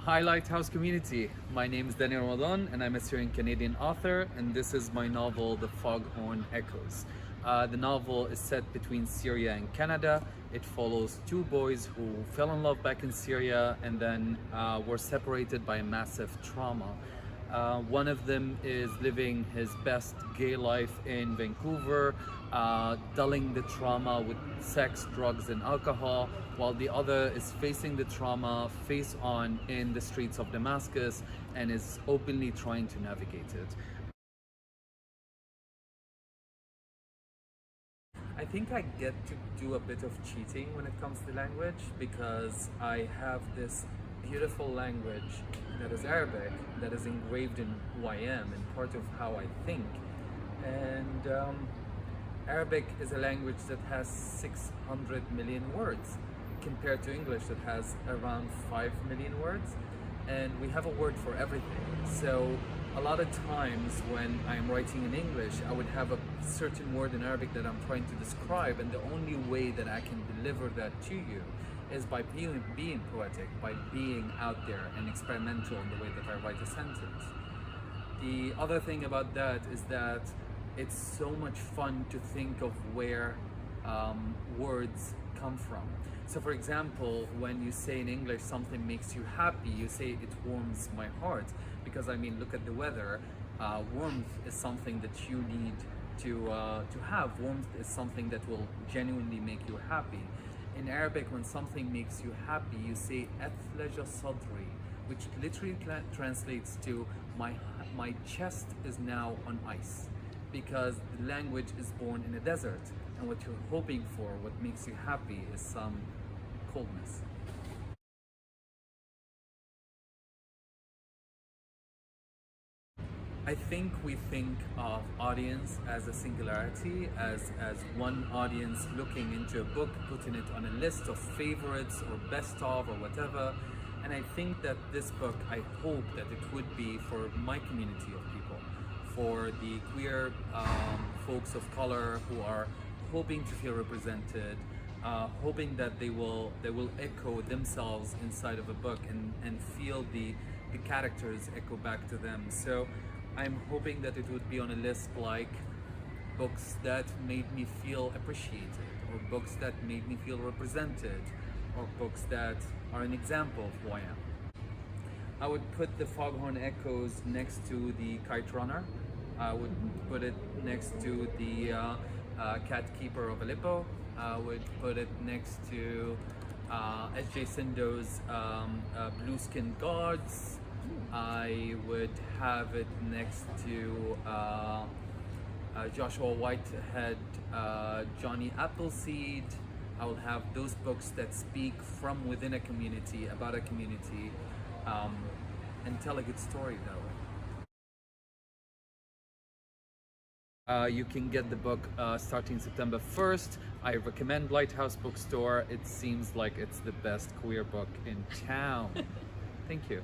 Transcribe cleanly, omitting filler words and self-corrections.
Hi Lighthouse community, my name is Danny Ramadan and I'm a Syrian-Canadian author, and this is my novel The Foghorn Echoes. The novel is set between Syria and Canada. It follows two boys who fell in love back in Syria and then were separated by a massive trauma. One of them is living his best gay life in Vancouver, dulling the trauma with sex, drugs, and alcohol, while the other is facing the trauma face on in the streets of Damascus and is openly trying to navigate it. I think I get to do a bit of cheating when it comes to language, because I have this beautiful language that is Arabic, that is engraved in who I am and part of how I think. And Arabic is a language that has 600 million words compared to English that has around 5 million words. And we have a word for everything. So a lot of times when I'm writing in English, I would have a certain word in Arabic that I'm trying to describe, and the only way that I can deliver that to you is by being poetic, by being out there and experimental in the way that I write a sentence. The other thing about that is that it's so much fun to think of where words come from. So for example, when you say in English something makes you happy, you say it warms my heart, because I mean, look at the weather. Warmth is something that you need to have. Warmth is something that will genuinely make you happy. In Arabic, when something makes you happy, you say أثلج صدري, which literally translates to my chest is now on ice, because the language is born in a desert, and what you're hoping for, what makes you happy, is some coldness. I think we think of audience as a singularity, as one audience looking into a book, putting it on a list of favorites or best of or whatever. And I think that this book, I hope that it would be for my community of people, for the queer folks of color who are hoping to feel represented, hoping that they will echo themselves inside of a book and feel the characters echo back to them. So I'm hoping that it would be on a list like books that made me feel appreciated, or books that made me feel represented, or books that are an example of who I am. I would put the Foghorn Echoes next to the Kite Runner. I would put it next to the Cat Keeper of Aleppo. I would put it next to S.J. Sindo's Blue Skin Guards. I would have it next to Joshua Whitehead, Johnny Appleseed. I will have those books that speak from within a community, about a community, and tell a good story that way. You can get the book starting September 1st. I recommend Lighthouse Bookstore. It seems like it's the best queer book in town. Thank you.